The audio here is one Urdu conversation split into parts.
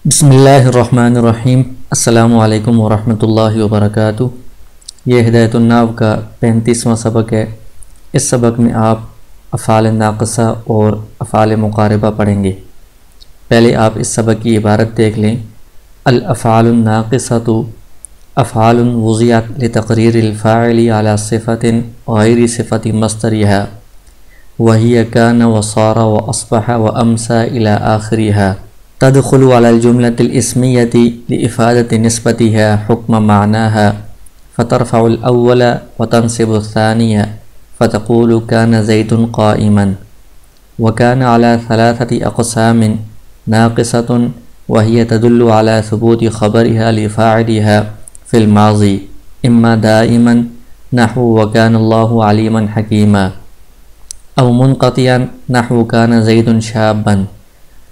بسم اللہ الرحمن الرحیم۔ السلام علیکم ورحمۃ اللہ وبرکاتہ۔ یہ ہدایت الناو کا 35واں سبق ہے۔ اس سبق میں آپ افعال ناقصہ اور افعال مقاربہ پڑھیں گے۔ پہلے آپ اس سبق کی عبارت دیکھ لیں۔ الافعال الناقصۃ افعال وضعت لتقریر الفاعل علی صفۃ غیر صفۃ مصدرها وهي كان وصار واصبح وامسى الى آخرها، تدخل على الجملة الاسمية لإفادة نسبتها حكم معناها، فترفع الأول وتنصب الثانية، فتقول كان زيد قائما. وكان على 3 أقسام: ناقصة وهي تدل على ثبوت خبرها لفاعلها في الماضي إما دائما نحو وكان الله عليما حكيما، أو منقطعا نحو كان زيد شابا،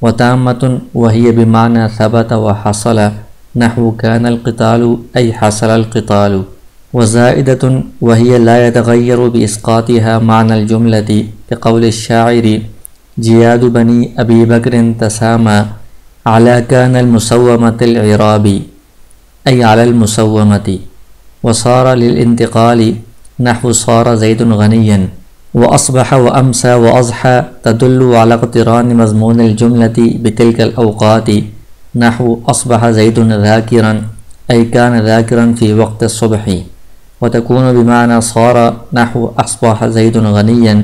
وتامة وهي بمعنى ثبت وحصل نحو كان القتال أي حصل القتال، وزائدة وهي لا يتغير بإسقاطها معنى الجملة كقول الشاعر جياد بني أبي بكر تسامى على كان المسومة العراب أي على المسومة، وصار للانتقال نحو صار زيد غنيا، وأصبح وأمسى وأضحى تدل على اقتران مضمون الجملة بتلك الأوقات نحو أصبح زيد ذاكرا أي كان ذاكرا في وقت الصبح، وتكون بمعنى صار نحو أصبح زيد غنيا،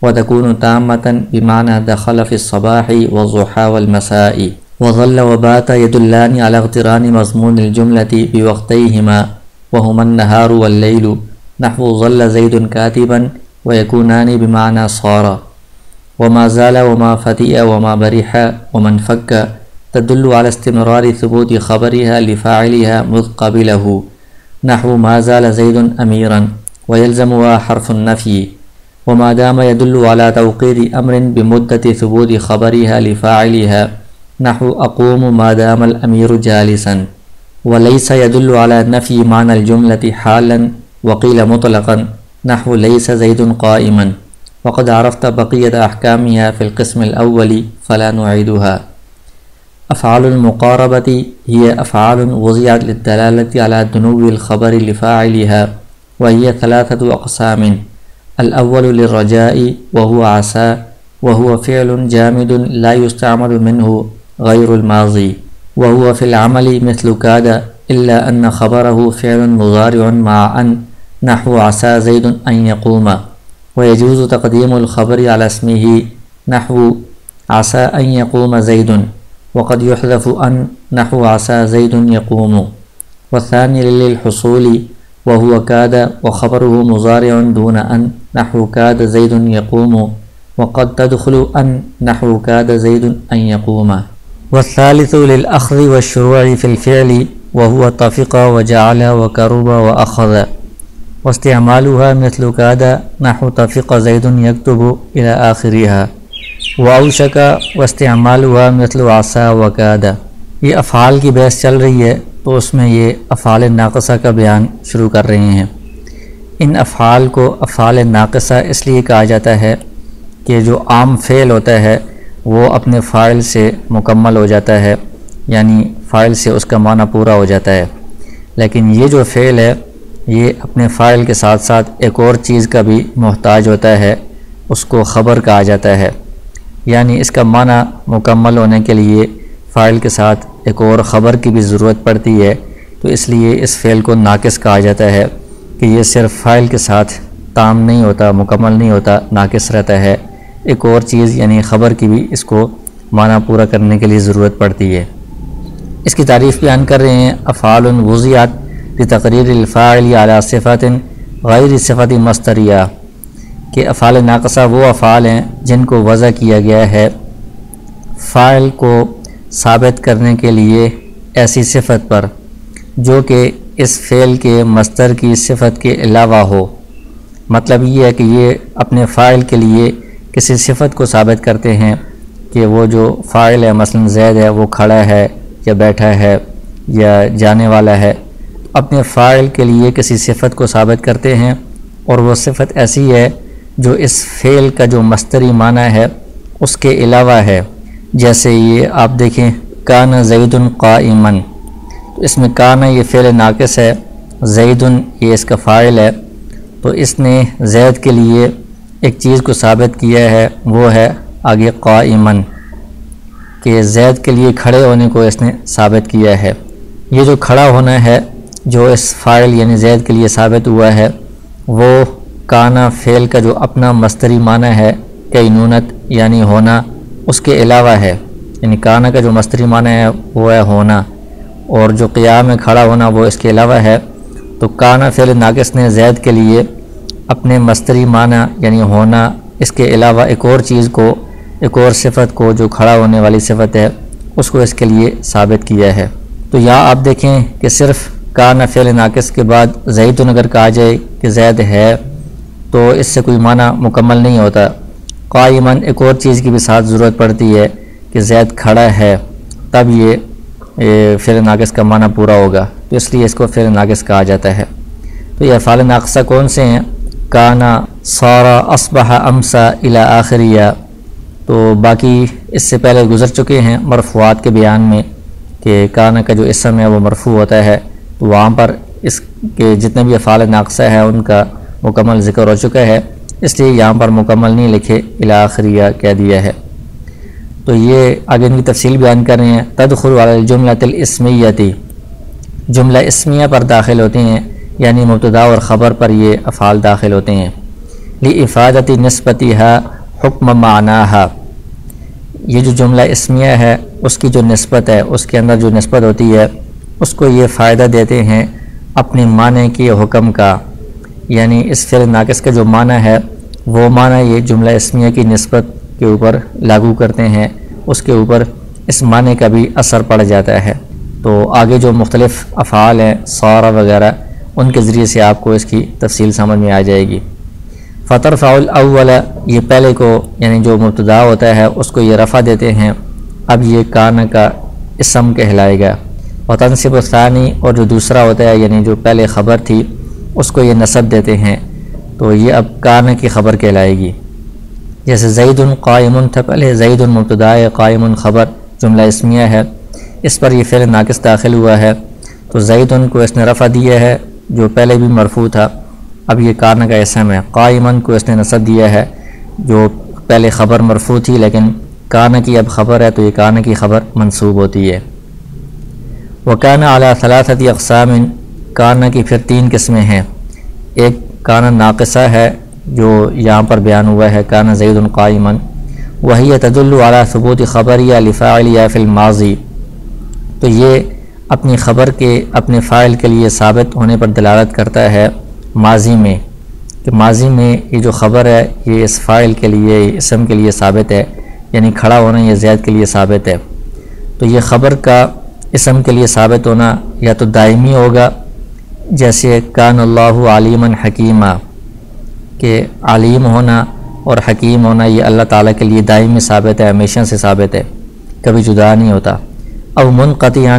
وتكون تامة بمعنى دخل في الصباح والضحى والمساء، وظل وبات يدلان على اقتران مضمون الجملة بوقتيهما وهما النهار والليل نحو ظل زيد كاتبا، ويكونان بمعنى صار. وما زال وما فتئ وما برح ومن فك تدل على استمرار ثبوت خبرها لفاعلها مذ قبله نحو ما زال زيد أميرا، ويلزمها حرف النفي. وما دام يدل على توقيت أمر بمدة ثبوت خبرها لفاعلها نحو أقوم ما دام الأمير جالسا، وليس يدل على نفي معنى الجملة حالا وقيل مطلقا نحو ليس زيد قائما. وقد عرفت بقية أحكامها في القسم الأول فلا نعيدها. أفعال المقاربة هي أفعال وضعت للدلالة على دنو الخبر لفاعلها، وهي 3 أقسام: الأول للرجاء وهو عسى، وهو فعل جامد لا يستعمل منه غير الماضي، وهو في العمل مثل كاد إلا أن خبره فعل مضارع مع أن نحو عسى زيد أن يقوم، ويجوز تقديم الخبر على اسمه نحو عسى أن يقوم زيد، وقد يحذف أن نحو عسى زيد يقوم. والثاني للحصول وهو كاد وخبره مضارع دون أن نحو كاد زيد يقوم، وقد تدخل أن نحو كاد زيد أن يقوم. والثالث للأخذ والشروع في الفعل وهو طفق وجعل وكرب وأخذ، واستعمالها مثل كاد نحو طفق زيد يكتب إلى آخرها، وأوشك واستعمالها مثل عسى وكاد. یہ افعال کی بحث چل رہی ہے تو اس میں یہ افعال ناقصہ کا بیان شروع کر رہے ہیں۔ ان افعال کو افعال ناقصہ اس لیے کہا جاتا ہے کہ جو عام فعل ہوتا ہے وہ اپنے فاعل سے مکمل ہو جاتا ہے، یعنی فاعل سے اس کا معنی پورا ہو جاتا ہے، لیکن یہ جو فعل ہے یہ اپنے فاعل کے ساتھ ساتھ ایک اور چیز کا بھی محتاج ہوتا ہے، اس کو خبر کہا جاتا ہے، یعنی اس کا معنی مکمل ہونے کے لیے فاعل کے ساتھ ایک اور خبر کی بھی ضرورت پڑتی ہے، تو اس لیے اس فعل کو ناقص کہا جاتا ہے کہ یہ صرف فاعل کے ساتھ تام نہیں ہوتا، مکمل نہیں ہوتا، ناقص رہتا ہے، ایک اور چیز یعنی خبر کی بھی اس کو معنی پورا کرنے کے لیے ضرورت پڑتی ہے۔ اس کی تعریف بیان کر رہے ہیں: افعال وضعت لتقریر الفاعل علی صفۃ غیر صفۃ مصدریہ، کہ افعال ناقصہ وہ افعال ہیں جن کو وضع کیا گیا ہے فاعل کو ثابت کرنے کے لیے ایسی صفت پر جو کہ اس فعل کے مصدر کی صفت کے علاوہ ہو۔ مطلب یہ ہے کہ یہ اپنے فاعل کے لیے کسی صفت کو ثابت کرتے ہیں کہ وہ جو فاعل ہے، مثلا زید ہے، وہ کھڑا ہے یا بیٹھا ہے یا جانے والا ہے، اپنے فاعل کے لیے کسی صفت کو ثابت کرتے ہیں، اور وہ صفت ایسی ہے جو اس فعل کا جو مصدری معنی ہے اس کے علاوہ ہے۔ جیسے یہ آپ دیکھیں کان زید قائما، تو اس میں کان یہ فعل ناقص ہے، زید یہ اس کا فاعل ہے، تو اس نے زید کے لیے ایک چیز کو ثابت کیا ہے، وہ ہے آگے قائما، کہ زید کے لیے کھڑے ہونے کو اس نے ثابت کیا ہے۔ یہ جو کھڑا ہونا ہے جو اس فاعل یعنی زید کے لیے ثابت ہوا ہے، وہ کانا فعل کا جو اپنا مصدری معنی ہے کینونت یعنی ہونا، اس کے علاوہ ہے، یعنی کانا کا جو مصدری معنی ہے وہ ہے ہونا، اور جو قیام میں کھڑا ہونا وہ اس کے علاوہ ہے۔ تو کانا فعل ناقص نے زید کے لیے اپنے مصدری معنی یعنی ہونا، اس کے علاوہ ایک اور چیز کو، ایک اور صفت کو جو کھڑا ہونے والی صفت ہے، اس کو اس کے لیے ثابت کیا ہے۔ تو یہاں آپ دیکھیں کہ صرف کانا فعل ناقص کے بعد زیدن اگر کہا جائے کہ زید ہے تو اس سے کوئی معنی مکمل نہیں ہوتا، قائماً ایک اور چیز کی بھی ساتھ ضرورت پڑتی ہے کہ زید کھڑا ہے، تب یہ فعل ناقص کا معنی پورا ہوگا، تو اس لیے اس کو فعل ناقص کہا جاتا ہے۔ تو یہ افعال ناقصہ کون سے ہیں؟ کانا، صارا، اصبح، امسا الی آخریہ، تو باقی اس سے پہلے گزر چکے ہیں مرفوعات کے بیان میں کہ کانا کا جو اسم ہے وہ مرفوع ہوتا ہے، تو وہاں پر اس کے جتنے بھی افعال ناقصہ ہیں ان کا مکمل ذکر ہو چکا ہے، اس لیے یہاں پر مکمل نہیں لکھے، الی آخریہ کہہ دیا ہے۔ تو یہ آگے ان کی تفصیل بیان کر رہے ہیں۔ تدخل علی الجملۃ الاسمیہ، جملہ اسمیہ پر داخل ہوتے ہیں، یعنی مبتدا اور خبر پر یہ افعال داخل ہوتے ہیں۔ لافادۃ نسبتها حکم معناها، یہ جو جملہ اسمیہ ہے اس کی جو نسبت ہے، اس کے اندر جو نسبت ہوتی ہے اس کو یہ فائدہ دیتے ہیں اپنے معنی کے حکم کا، یعنی اس فعل ناقص کا جو معنی ہے وہ معنی یہ جملہ اسمیہ کی نسبت کے اوپر لاگو کرتے ہیں، اس کے اوپر اس معنی کا بھی اثر پڑ جاتا ہے۔ تو آگے جو مختلف افعال ہیں صار وغیرہ، ان کے ذریعے سے آپ کو اس کی تفصیل سمجھ میں آ جائے گی۔ فترفع الاول، یہ پہلے کو یعنی جو مبتدا ہوتا ہے اس کو یہ رفع دیتے ہیں، اب یہ کان کا اسم کہلائے گا۔ وتنصب الثانی، اور جو دوسرا ہوتا ہے یعنی جو پہلے خبر تھی اس کو یہ نصب دیتے ہیں، تو یہ اب کان کی خبر کہلائے گی۔ جیسے زید قائم تھا پہلے، زید مبتدا ہے، قائم خبر، جملہ اسمیہ ہے، اس پر یہ فعل ناقص داخل ہوا ہے، تو زید کو اس نے رفع دیا ہے جو پہلے بھی مرفوع تھا، اب یہ کان کا اسم ہے۔ قائمن کو اس نے نصب دیا ہے جو پہلے خبر مرفوع تھی لیکن کان کی اب خبر ہے، تو یہ کان کی خبر منصوب ہوتی ہے۔ وکان علی ثلاثۃ اقسام، کان کی پھر 3 قسمیں ہیں۔ ایک کان ناقصہ ہے جو یہاں پر بیان ہوا ہے، کان زید قائما، وہی تدل علی ثبوت خبریہ لفاعلیہ فی الماضی، تو یہ اپنی خبر کے اپنے فاعل کے لیے ثابت ہونے پر دلالت کرتا ہے ماضی میں، کہ ماضی میں یہ جو خبر ہے یہ اس فاعل کے لیے، اسم کے لیے ثابت ہے، یعنی کھڑا ہونا یہ زید کے لیے ثابت ہے۔ تو یہ خبر کا اسم کے لیے ثابت ہونا یا تو دائمی ہوگا، جیسے کان اللہ علیما حکیما، کہ علیم ہونا اور حکیم ہونا یہ اللہ تعالیٰ کے لیے دائمی ثابت ہے، ہمیشہ سے ثابت ہے، کبھی جدا نہیں ہوتا۔ او منقطعا،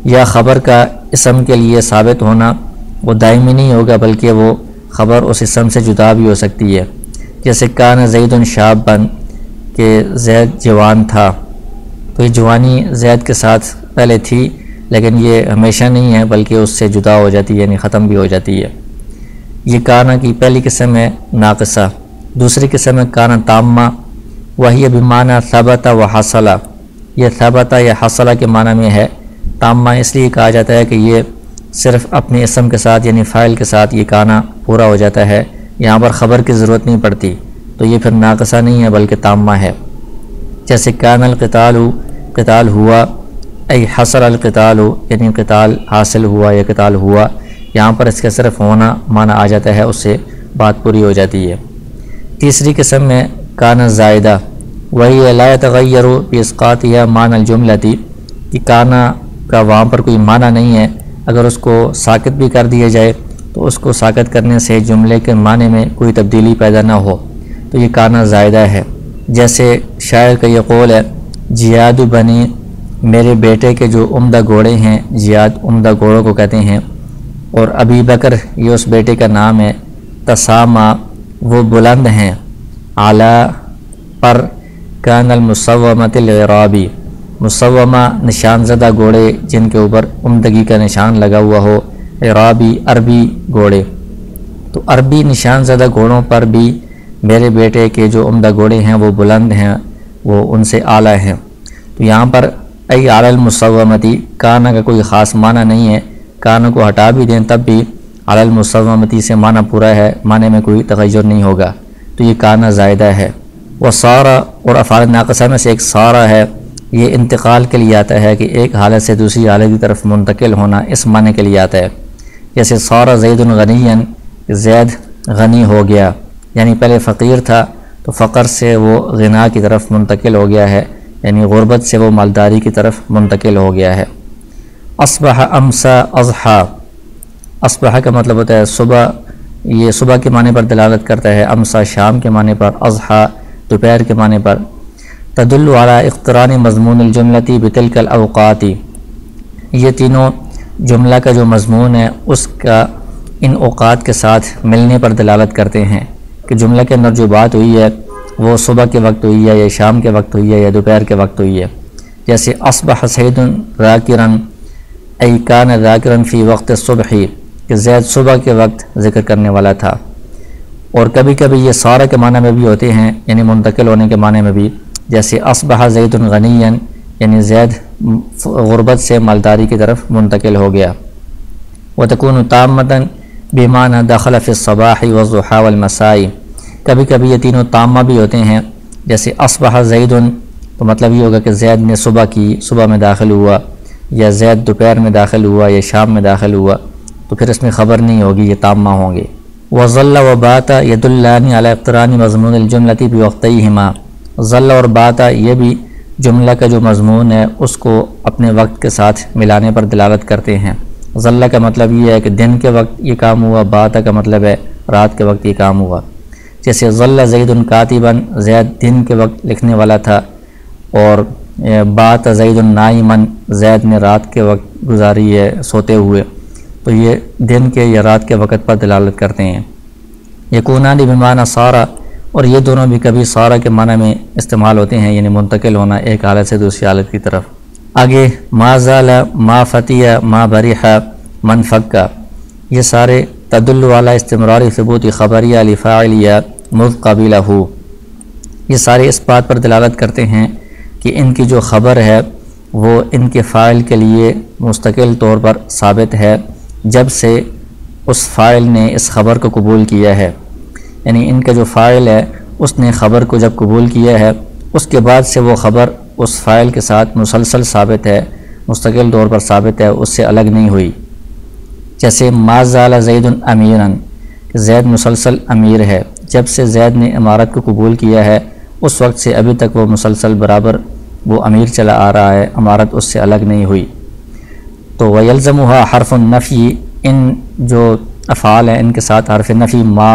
یا خبر کا اسم کے لیے ثابت ہونا وہ دائمی نہیں ہوگا بلکہ وہ خبر اس اسم سے جدا بھی ہو سکتی ہے، جیسے کان زید شابا، کہ زید جوان تھا، تو یہ جوانی زید کے ساتھ پہلے تھی لیکن یہ ہمیشہ نہیں ہے بلکہ اس سے جدا ہو جاتی ہے، یعنی ختم بھی ہو جاتی ہے۔ یہ کانا کی پہلی قسم ہے ناقصہ۔ دوسری قسم ہے کانا تامہ، وہی بمعنی ثبت و حصل، یہ ثبت یا حصل کے معنی میں ہے۔ تامہ اس لیے کہا جاتا ہے کہ یہ صرف اپنے اسم کے ساتھ یعنی فاعل کے ساتھ یہ کانا پورا ہو جاتا ہے، یہاں پر خبر کی ضرورت نہیں پڑتی، تو یہ پھر ناقصہ نہیں ہے بلکہ تامہ ہے۔ جیسے کان القتال، قتال ہوا، ای حصل القتال، یعنی قتال حاصل ہوا یا قتال ہوا، یہاں پر اس کا صرف ہونا معنی آ جاتا ہے، اس سے بات پوری ہو جاتی ہے۔ تیسری قسم میں کان زائدہ، وہی لا يتغیر باسقاطها معنی الجملۃ، کہ کانا کا وہاں پر کوئی معنی نہیں ہے، اگر اس کو ساکت بھی کر دیا جائے تو اس کو ساکت کرنے سے جملے کے معنی میں کوئی تبدیلی پیدا نہ ہو، تو یہ کانا زائدہ ہے۔ جیسے شاعر کا یہ قول ہے، جیاد بنی، میرے بیٹے کے جو عمدہ گھوڑے ہیں، جیاد عمدہ گھوڑوں کو کہتے ہیں، اور ابی بکر یہ اس بیٹے کا نام ہے، تسامہ وہ بلند ہیں، اعلیٰ پر، کان المصومۃ العرابی، مسومہ نشان زدہ گھوڑے جن کے اوپر عمدگی کا نشان لگا ہوا ہو، عرابی عربی گھوڑے۔ تو عربی نشان زدہ گھوڑوں پر بھی میرے بیٹے کے جو عمدہ گھوڑے ہیں وہ بلند ہیں، وہ ان سے اعلیٰ ہیں۔ تو یہاں پر ای علی المسومتی کانا کا کوئی خاص معنی نہیں ہے، کانا کو ہٹا بھی دیں تب بھی علی المسومتی سے معنی پورا ہے، معنی میں کوئی تغیر نہیں ہوگا، تو یہ کانا زائدہ ہے۔ وہ سارا اور افعال ناقصہ میں سے ایک سارا ہے، یہ انتقال کے لیے آتا ہے کہ ایک حالت سے دوسری حالت کی طرف منتقل ہونا، اس معنی کے لیے آتا ہے۔ جیسے سارا زید غنیًا، زید غنی ہو گیا، یعنی پہلے فقیر تھا تو فقر سے وہ غنا کی طرف منتقل ہو گیا ہے، یعنی غربت سے وہ مالداری کی طرف منتقل ہو گیا ہے۔ اصبح امسا اضحیٰ، اصبح کا مطلب ہوتا ہے صبح، یہ صبح کے معنی پر دلالت کرتا ہے، امسا شام کے معنی پر، اضحیٰ دوپہر کے معنی پر۔ تدل علی اقتران مضمون الجملتی بتلک الاوقات، یہ تینوں جملہ کا جو مضمون ہے اس کا ان اوقات کے ساتھ ملنے پر دلالت کرتے ہیں کہ جملہ کے اندر جو بات ہوئی ہے وہ صبح کے وقت ہوئی ہے یا شام کے وقت ہوئی ہے یا دوپہر کے وقت ہوئی ہے۔ جیسے اصبح سعید ذاکرا ای کان ذاکرا فی وقت الصبح، کہ زید صبح کے وقت ذکر کرنے والا تھا۔ اور کبھی کبھی یہ سارا کے معنی میں بھی ہوتے ہیں، یعنی منتقل ہونے کے معنی میں بھی، جیسے اصبح زید غنیا، یعنی زید غربت سے مالداری کی طرف منتقل ہو گیا۔ وتکون تامۃ بمعنی دخل فی الصباح والضحیٰ والمساء، کبھی کبھی یہ تینوں تامہ بھی ہوتے ہیں، جیسے اصبح زید تو مطلب یہ ہوگا کہ زید نے صبح کی، صبح میں داخل ہوا، یا زید دوپہر میں داخل ہوا یا شام میں داخل ہوا، تو پھر اس میں خبر نہیں ہوگی، یہ تامہ ہوں گے۔ وظل وبات یدلان علی اقتران مضمون الجملۃ بوقتیہما، ظل اور بات یہ بھی جملہ کا جو مضمون ہے اس کو اپنے وقت کے ساتھ ملانے پر دلالت کرتے ہیں۔ ظل کا مطلب یہ ہے کہ دن کے وقت یہ کام ہوا، بات کا مطلب ہے رات کے وقت یہ کام ہوا۔ جیسے ظل زید کاتبا، زید دن کے وقت لکھنے والا تھا، اور بات زید نائما، زید نے رات کے وقت گزاری ہے سوتے ہوئے، تو یہ دن کے یا رات کے وقت پر دلالت کرتے ہیں۔ یکونان بمعنی سارا، اور یہ دونوں بھی کبھی سارا کے معنی میں استعمال ہوتے ہیں، یعنی منتقل ہونا ایک حالت سے دوسری حالت کی طرف۔ آگے ما زال، ما فتیہ، ما بریح، من فکا، یہ سارے تدل علی استمرار ثبوت خبریہ لفاعلیہ مذ قبلہ، یہ سارے اس بات پر دلالت کرتے ہیں کہ ان کی جو خبر ہے وہ ان کے فاعل کے لیے مستقل طور پر ثابت ہے جب سے اس فاعل نے اس خبر کو قبول کیا ہے، یعنی ان کا جو فاعل ہے اس نے خبر کو جب قبول کیا ہے اس کے بعد سے وہ خبر اس فاعل کے ساتھ مسلسل ثابت ہے، مستقل طور پر ثابت ہے، اس سے الگ نہیں ہوئی۔ جیسے ما زال زید امیرا، زید مسلسل امیر ہے، جب سے زید نے امارت کو قبول کیا ہے اس وقت سے ابھی تک وہ مسلسل برابر وہ امیر چلا آ رہا ہے، امارت اس سے الگ نہیں ہوئی۔ تو وَيَلْزَمُهَا حرف النفی، ان جو افعال ہیں ان کے ساتھ حرف نفی ما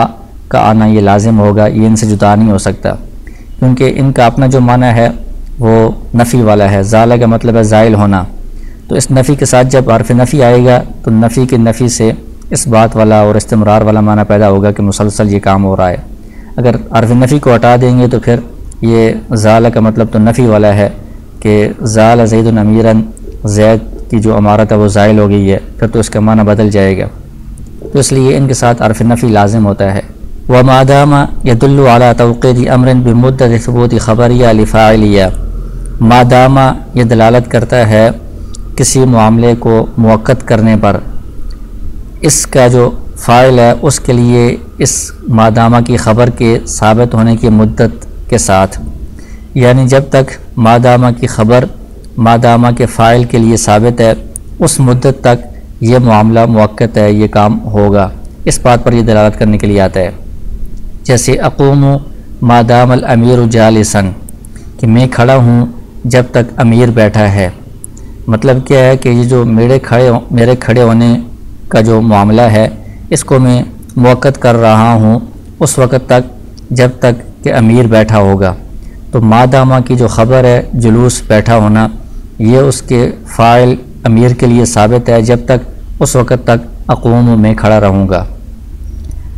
کا آنا یہ لازم ہوگا، یہ ان سے جدا نہیں ہو سکتا، کیونکہ ان کا اپنا جو معنی ہے وہ نفی والا ہے، زالہ کا مطلب ہے زائل ہونا، تو اس نفی کے ساتھ جب حرف نفی آئے گا تو نفی کی نفی سے اس بات والا اور استمرار والا معنی پیدا ہوگا کہ مسلسل یہ کام ہو رہا ہے۔ اگر حرف نفی کو ہٹا دیں گے تو پھر یہ زالہ کا مطلب تو نفی والا ہے کہ زال زید امیراً، زید کی جو امارت ہے وہ زائل ہو گئی ہے، پھر تو اس کا معنی بدل جائے گا، تو اس لیے ان کے ساتھ حرف نفی لازم ہوتا ہے۔ وما دام يدل على توقيت امر بمدة ثبوت خبریہ لفاعلیہ، ما دام یہ دلالت کرتا ہے کسی معاملے کو موقت کرنے پر، اس کا جو فاعل ہے اس کے لیے اس ما دامہ کی خبر کے ثابت ہونے کی مدت کے ساتھ، یعنی جب تک ما دامہ کی خبر ما دامہ کے فاعل کے لیے ثابت ہے اس مدت تک یہ معاملہ موقت ہے، یہ کام ہوگا، اس بات پر یہ دلالت کرنے کے لیے آتا ہے۔ جیسے اقوم ما دام الامیر جالسا، کہ میں کھڑا ہوں جب تک امیر بیٹھا ہے، مطلب کیا ہے کہ یہ جو میرے کھڑے ہونے کا جو معاملہ ہے اس کو میں موقت کر رہا ہوں اس وقت تک جب تک کہ امیر بیٹھا ہوگا۔ تو ما دامہ کی جو خبر ہے جلوس بیٹھا ہونا، یہ اس کے فاعل امیر کے لیے ثابت ہے جب تک اس وقت تک اقوم میں کھڑا رہوں گا،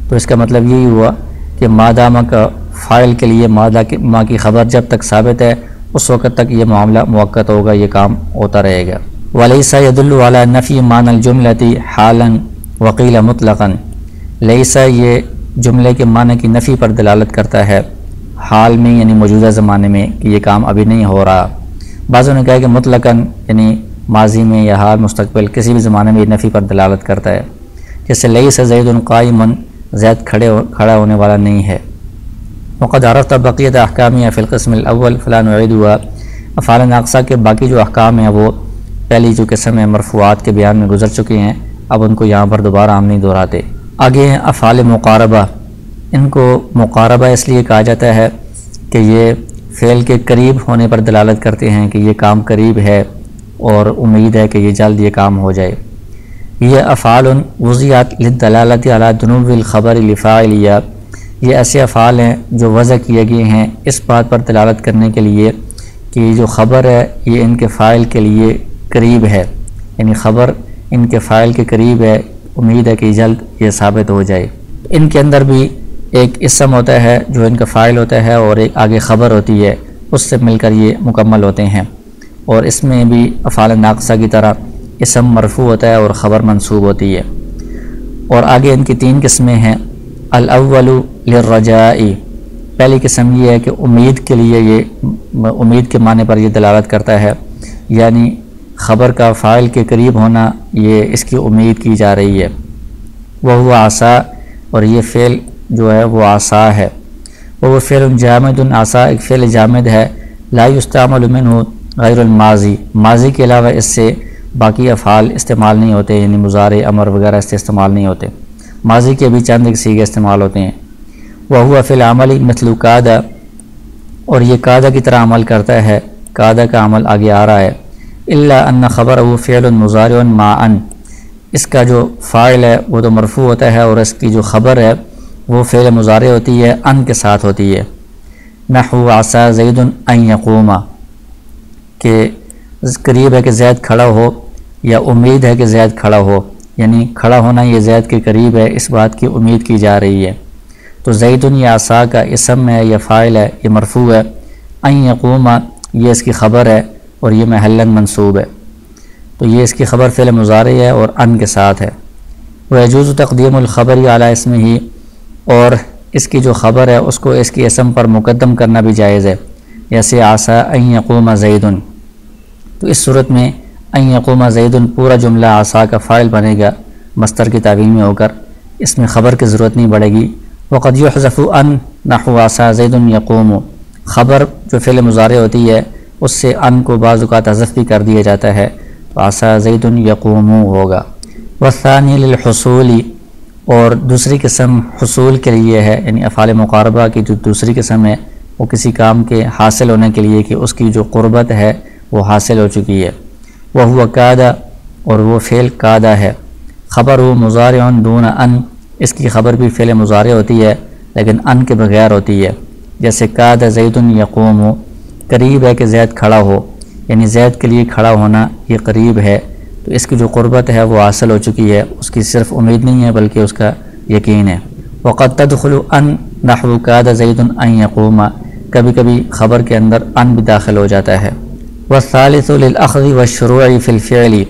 تو اس کا مطلب یہی ہوا کہ ما دامہ کا فاعل کے لیے ما کی خبر جب تک ثابت ہے اس وقت تک یہ معاملہ موقت ہوگا، یہ کام ہوتا رہے گا۔ وَلَيْسَ يَدُلُّ عَلَى نَفْيِ مَعْنَى الْجُمْلَةِ حَالًا وَقِيلَ مُطْلَقًا، لیسا یہ جملے کے معنی کی نفی پر دلالت کرتا ہے حال میں یعنی موجودہ زمانے میں کہ یہ کام ابھی نہیں ہو رہا۔ بعضوں نے کہا کہ مطلقاً یعنی ماضی میں یا حال مستقبل کسی بھی زمانے میں یہ نفی پر دلالت کرتا ہے، جیسے لیس زید قائم، زید کھڑا ہونے والا نہیں ہے۔ وقد عرفت بقیت احکامیہ فی القسم الاول فلا نعیدها، افعال ناقصہ کے باقی جو احکام ہیں وہ پہلی جو قسم ہے مرفوعات کے بیان میں گزر چکے ہیں، اب ان کو یہاں پر دوبارہ ہم نہیں دہراتے۔ آگے ہیں افعال مقاربہ، ان کو مقاربہ اس لیے کہا جاتا ہے کہ یہ فعل کے قریب ہونے پر دلالت کرتے ہیں کہ یہ کام قریب ہے اور امید ہے کہ یہ جلد یہ کام ہو جائے۔ یہ افعال وضعت للدلالت علی دنو الخبر لفاعلیہ، یہ ایسے افعال ہیں جو وضع کیے گئے ہیں اس بات پر دلالت کرنے کے لیے کہ یہ جو خبر ہے یہ ان کے فاعل کے لیے قریب ہے، یعنی خبر ان کے فاعل کے قریب ہے، امید ہے کہ جلد یہ ثابت ہو جائے۔ ان کے اندر بھی ایک اسم ہوتا ہے جو ان کا فاعل ہوتا ہے اور ایک آگے خبر ہوتی ہے، اس سے مل کر یہ مکمل ہوتے ہیں، اور اس میں بھی افعال ناقصہ کی طرح اسم مرفوع ہوتا ہے اور خبر منصوب ہوتی ہے۔ اور آگے ان کی 3 قسمیں ہیں۔ الاول للرجاء، پہلی قسم یہ ہے کہ امید کے لیے، یہ امید کے معنی پر یہ دلالت کرتا ہے، یعنی خبر کا فاعل کے قریب ہونا یہ اس کی امید کی جا رہی ہے۔ وہ عصا، اور یہ فعل جو ہے وہ عصا ہے۔ وہ فعل جامد، عصا ایک فعل جامد ہے، لا یستعمل منہ غیر الماضی، ماضی کے علاوہ اس سے باقی افعال استعمال نہیں ہوتے، یعنی مضارع، امر وغیرہ اس سے استعمال نہیں ہوتے، ماضی کے بھی چند ایک صیغے استعمال ہوتے ہیں۔ وہو فی العمل مثل قادہ، اور یہ قادہ کی طرح عمل کرتا ہے، قادہ کا عمل آگے آ رہا ہے۔ الا ان خبرہ فعل مضارع مع ان، اس کا جو فاعل ہے وہ تو مرفوع ہوتا ہے اور اس کی جو خبر ہے وہ فعل مضارع ہوتی ہے، ان کے ساتھ ہوتی ہے۔ نحو عسى زید ان یقوم، کہ قریب ہے کہ زید کھڑا ہو، یا امید ہے کہ زید کھڑا ہو، یعنی کھڑا ہونا یہ زید کے قریب ہے، اس بات کی امید کی جا رہی ہے۔ تو زید یا عصا کا اسم ہے یا فاعل ہے، یہ مرفوع ہے۔ ان یقوم یہ اس کی خبر ہے اور یہ محلاً منصوب ہے، تو یہ اس کی خبر فعل مضارع ہے اور ان کے ساتھ ہے۔ ويجوز تقدیم الخبر علی اسمہ، اور اس کی جو خبر ہے اس کو اس کی اسم پر مقدم کرنا بھی جائز ہے، جیسے عسى ان یقوم زید، تو اس صورت میں ان یقوم زید پورا جملہ عصا کا فاعل بنے گا مصدر کی تعویل میں ہو کر، اس میں خبر کی ضرورت نہیں پڑے گی۔ وقد یحذف ان نحو عسى زید یقوم، خبر جو فعل مضارع ہوتی ہے اس سے ان کو بعض اوقات حذف بھی کر دیا جاتا ہے، تو عسى زید یقوم ہوگا۔ والثانی للحصول، اور دوسری قسم حصول کے لیے ہے، یعنی افعال مقاربہ کی جو دوسری قسم ہے وہ کسی کام کے حاصل ہونے کے لیے کہ اس کی جو قربت ہے وہ حاصل ہو چکی ہے۔ وہو قادہ، اور وہ فعل قادہ ہے، خبر مضارع دون ان، اس کی خبر بھی فعل مضارع ہوتی ہے لیکن ان کے بغیر ہوتی ہے، جیسے قاد زید یقوم، قریب ہے کہ زید کھڑا ہو، یعنی زید کے لیے کھڑا ہونا یہ قریب ہے، تو اس کی جو قربت ہے وہ حاصل ہو چکی ہے، اس کی صرف امید نہیں ہے بلکہ اس کا یقین ہے۔ وقد تدخل ان نحو قاد زید ان یقوم، کبھی کبھی خبر کے اندر ان بھی داخل ہو جاتا ہے۔ والثالث للاخذ والشروع فی الفعل،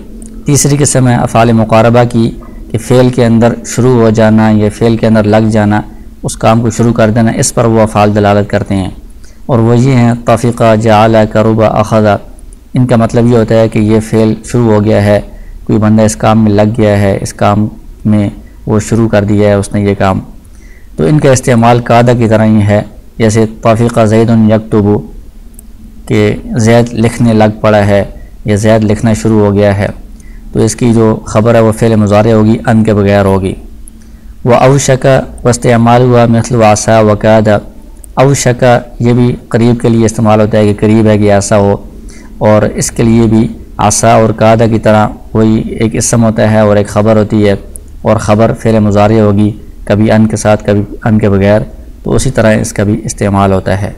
تیسری قسم ہے افعال مقاربہ کی کہ فعل کے اندر شروع ہو جانا یا فعل کے اندر لگ جانا، اس کام کو شروع کر دینا، اس پر وہ افعال دلالت کرتے ہیں، اور وہ یہ ہیں طفق، جعل، قرب، اخذ، ان کا مطلب یہ ہوتا ہے کہ یہ فعل شروع ہو گیا ہے، کوئی بندہ اس کام میں لگ گیا ہے، اس کام میں وہ شروع کر دیا ہے اس نے یہ کام، تو ان کا استعمال قادہ کی طرح ہی ہے، جیسے طفق زید یکتب، کہ زید لکھنے لگ پڑا ہے یا زید لکھنا شروع ہو گیا ہے، تو اس کی جو خبر ہے وہ فعل مضارع ہوگی، ان کے بغیر ہوگی۔ وأوشک، واستعمال ہوا مثل عسى وقاد، اوشک یہ بھی قریب کے لیے استعمال ہوتا ہے کہ قریب ہے کہ ایسا ہو، اور اس کے لیے بھی عسى اور قاد کی طرح وہی ایک اسم ہوتا ہے اور ایک خبر ہوتی ہے، اور خبر فعل مضارع ہوگی، کبھی ان کے ساتھ کبھی ان کے بغیر، تو اسی طرح اس کا بھی استعمال ہوتا ہے۔